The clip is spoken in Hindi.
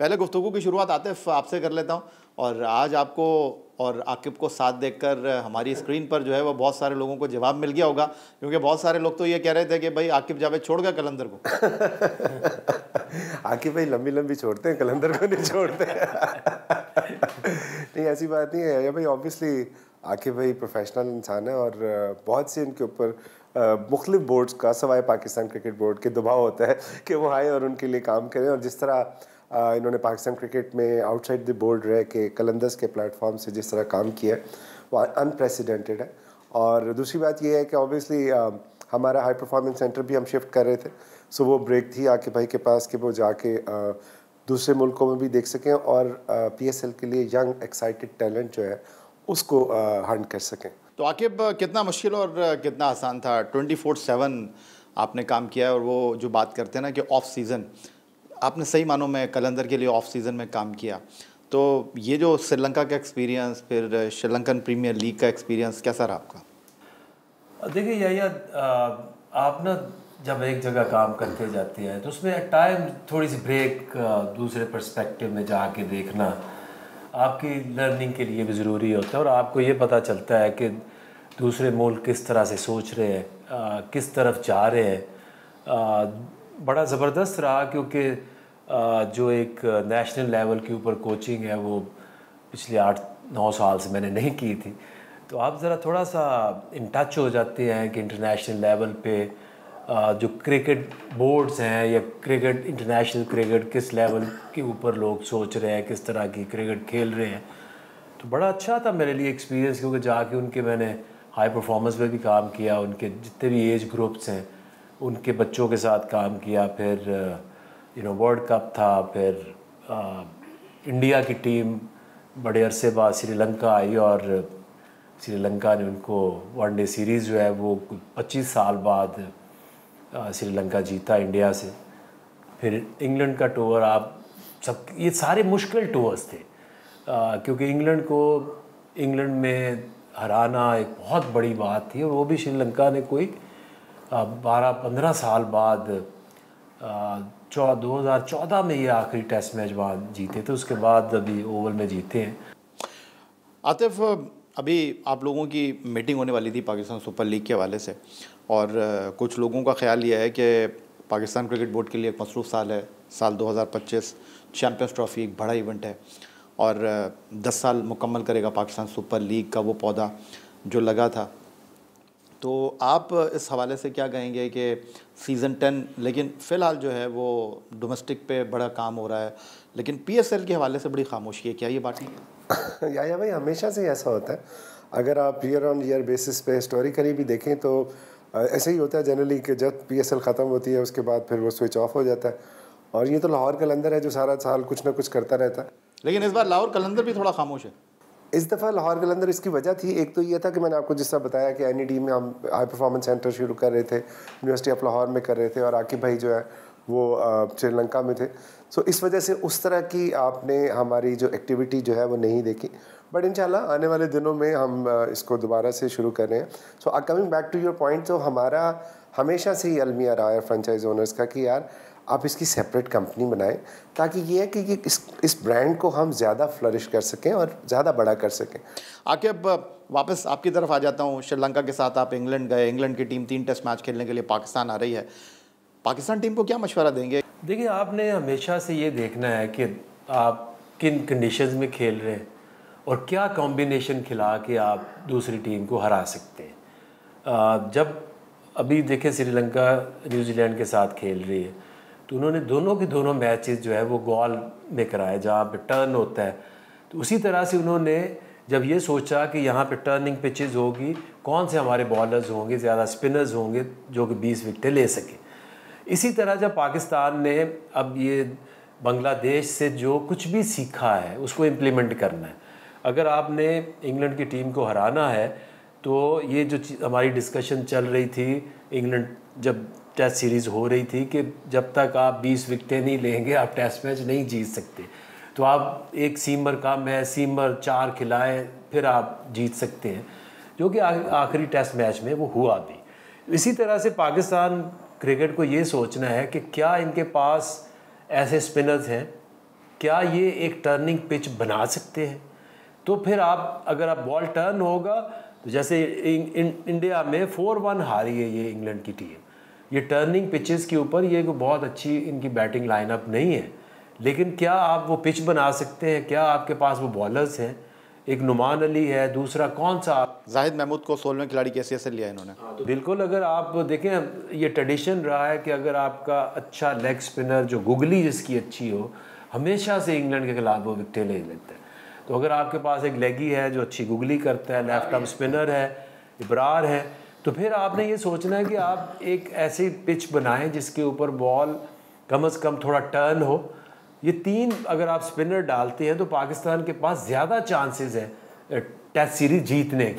पहले गुफ्तगू की शुरुआत आतिफ आपसे कर लेता हूँ, और आज आपको और आकिब को साथ देखकर हमारी स्क्रीन पर जो है वो बहुत सारे लोगों को जवाब मिल गया होगा, क्योंकि बहुत सारे लोग तो ये कह रहे थे कि भाई आकिब जावेद छोड़ गया कलंदर को। आकिब भाई लंबी लंबी छोड़ते हैं, कलंदर को नहीं छोड़ते। नहीं, ऐसी बात नहीं है भाई। ऑब्वियसली आकिब भाई प्रोफेशनल इंसान है और बहुत से इनके ऊपर मुख्तलिफ बोर्ड्स का सवाए पाकिस्तान क्रिकेट बोर्ड के दबाव होता है कि वो आए और उनके लिए काम करें। और जिस तरह इन्होंने पाकिस्तान क्रिकेट में आउटसाइड द बोर्ड रह के कलंदर्स के प्लेटफॉर्म से जिस तरह काम किया है वो अनप्रेसिडेंटेड है। और दूसरी बात ये है कि ऑब्वियसली हमारा हाई परफॉर्मेंस सेंटर भी हम शिफ्ट कर रहे थे, सो वो ब्रेक थी आकिब भाई के पास कि वो जाके दूसरे मुल्कों में भी देख सकें और PSL के लिए यंग एक्साइटेड टैलेंट जो है उसको हंट कर सकें। तो आकिब, कितना मुश्किल और कितना आसान था? 24/7 आपने काम किया है, और वो जो बात करते हैं ना कि ऑफ सीज़न, आपने सही मानों में कलंदर के लिए ऑफ सीज़न में काम किया। तो ये जो श्रीलंका का एक्सपीरियंस, फिर श्रीलंकन प्रीमियर लीग का एक्सपीरियंस कैसा रहा आपका? देखिए याया, आप ना जब एक जगह काम करते जाते हैं तो उसमें एट टाइम थोड़ी सी ब्रेक, दूसरे पर्सपेक्टिव में जाके देखना आपकी लर्निंग के लिए भी ज़रूरी होता है। और आपको ये पता चलता है कि दूसरे मुल्क किस तरह से सोच रहे हैं, किस तरफ जा रहे हैं। बड़ा ज़बरदस्त रहा, क्योंकि जो एक नेशनल लेवल के ऊपर कोचिंग है वो पिछले 8-9 साल से मैंने नहीं की थी। तो आप ज़रा थोड़ा सा इन टच हो जाते हैं कि इंटरनेशनल लेवल पे जो क्रिकेट बोर्ड्स हैं या क्रिकेट, इंटरनेशनल क्रिकेट किस लेवल के ऊपर लोग सोच रहे हैं, किस तरह की क्रिकेट खेल रहे हैं। तो बड़ा अच्छा था मेरे लिए एक्सपीरियंस, क्योंकि जाके उनके मैंने हाई परफॉर्मेंस में भी काम किया, उनके जितने भी एज ग्रुप्स हैं उनके बच्चों के साथ काम किया। फिर वर्ल्ड कप था, फिर इंडिया की टीम बड़े अरसे बाद श्रीलंका आई और श्रीलंका ने उनको वनडे सीरीज़ जो है वो 25 साल बाद श्रीलंका जीता इंडिया से। फिर इंग्लैंड का टूर, आप सब ये सारे मुश्किल टूर्स थे, क्योंकि इंग्लैंड में हराना एक बहुत बड़ी बात थी, और वो भी श्रीलंका ने कोई 12-15 साल बाद 2014 में ये आखिरी टेस्ट मैच वहाँ जीते थे, उसके बाद अभी ओवल में जीते हैं। आतिफ, अभी आप लोगों की मीटिंग होने वाली थी पाकिस्तान सुपर लीग के हवाले से, और कुछ लोगों का ख्याल ये है कि पाकिस्तान क्रिकेट बोर्ड के लिए एक मसरूफ़ साल है, साल 2025। चैम्पियंस ट्रॉफ़ी एक बड़ा इवेंट है, और 10 साल मुकम्मल करेगा पाकिस्तान सुपर लीग का वो पौधा जो लगा था। तो आप इस हवाले से क्या कहेंगे कि सीज़न 10, लेकिन फ़िलहाल जो है वो डोमेस्टिक पे बड़ा काम हो रहा है, लेकिन PSL के हवाले से बड़ी खामोशी है, क्या ये बात नहीं? या भाई हमेशा से ऐसा होता है। अगर आप ईयर ऑन ईयर बेसिस पे हिस्टोरिकली भी देखें तो ऐसे ही होता है जनरली कि जब PSL ख़त्म होती है उसके बाद फिर वो स्विच ऑफ हो जाता है। और ये तो लाहौर कलंदर है जो सारा साल कुछ ना कुछ करता रहता है। लेकिन इस बार लाहौर कलंदर भी थोड़ा खामोश है। इस दफ़ा लाहौर कलंदर, इसकी वजह थी, एक तो ये था कि मैंने आपको जिस तरह बताया कि NED में हम हाई परफॉर्मेंस सेंटर शुरू कर रहे थे, यूनिवर्सिटी ऑफ लाहौर में कर रहे थे, और आकिब भाई जो है वो श्रीलंका में थे। सो इस वजह से उस तरह की आपने हमारी जो एक्टिविटी जो है वो नहीं देखी। बट इंशाल्लाह आने वाले दिनों में हम इसको दोबारा से शुरू कर रहे हैं। So coming back to your point, तो हमारा हमेशा से ही अलमिया रहा है फ्रेंचाइज ओनर्स का कि यार आप इसकी सेपरेट कंपनी बनाएं, ताकि ये है कि इस ब्रांड को हम ज़्यादा फ्लरिश कर सकें और ज़्यादा बड़ा कर सकें। आकिब, वापस आपकी तरफ आ जाता हूँ। श्रीलंका के साथ आप इंग्लैंड गए, इंग्लैंड की टीम 3 टेस्ट मैच खेलने के लिए पाकिस्तान आ रही है। पाकिस्तान टीम को क्या मशवरा देंगे? देखिए, आपने हमेशा से ये देखना है कि आप किन कंडीशंस में खेल रहे हैं और क्या कॉम्बिनेशन खिला के आप दूसरी टीम को हरा सकते हैं। जब अभी देखें श्रीलंका न्यूजीलैंड के साथ खेल रही है तो उन्होंने दोनों के दोनों मैचेस जो है वो गोल में कराए जहाँ पे टर्न होता है। तो उसी तरह से उन्होंने जब ये सोचा कि यहाँ पे टर्निंग पिचेस होगी, कौन से हमारे बॉलर्स होंगे, ज़्यादा स्पिनर्स होंगे जो कि 20 विकेटें ले सकें। इसी तरह जब पाकिस्तान ने अब ये बांग्लादेश से जो कुछ भी सीखा है उसको इम्प्लीमेंट करना है। अगर आपने इंग्लैंड की टीम को हराना है तो ये जो हमारी डिस्कशन चल रही थी, इंग्लैंड जब टेस्ट सीरीज़ हो रही थी कि जब तक आप 20 विकेटें नहीं लेंगे आप टेस्ट मैच नहीं जीत सकते। तो आप एक सीमर का मैच, सीमर 4 खिलाएं फिर आप जीत सकते हैं, जो कि आखिरी टेस्ट मैच में वो हुआ भी। इसी तरह से पाकिस्तान क्रिकेट को ये सोचना है कि क्या इनके पास ऐसे स्पिनर्स हैं, क्या ये एक टर्निंग पिच बना सकते हैं? तो फिर आप अगर आप बॉल टर्न होगा तो जैसे इंडिया में 4-1 हारी है ये इंग्लैंड की टीम, ये टर्निंग पिचेस के ऊपर ये बहुत अच्छी इनकी बैटिंग लाइनअप नहीं है, लेकिन क्या आप वो पिच बना सकते हैं? क्या आपके पास वो बॉलर्स हैं? एक नुमान अली है, दूसरा कौन सा जाहिद महमूद को 16वें खिलाड़ी की हैसियत से लिया इन्होंने। हाँ, तो बिल्कुल अगर आप देखें ये ट्रेडिशन रहा है कि अगर आपका अच्छा लेग स्पिनर जो गुगली जिसकी अच्छी हो, हमेशा से इंग्लैंड के खिलाफ वो विकेटें ले लेता है। तो अगर आपके पास एक लेगी है जो अच्छी गुगली करता है, लेफ्ट आर्म स्पिनर है, इब्रार है, तो फिर आपने ये सोचना है कि आप एक ऐसी पिच बनाएं जिसके ऊपर बॉल कम से कम थोड़ा टर्न हो। ये 3 अगर आप स्पिनर डालते हैं तो पाकिस्तान के पास ज़्यादा चांसेस है टेस्ट सीरीज जीतने के।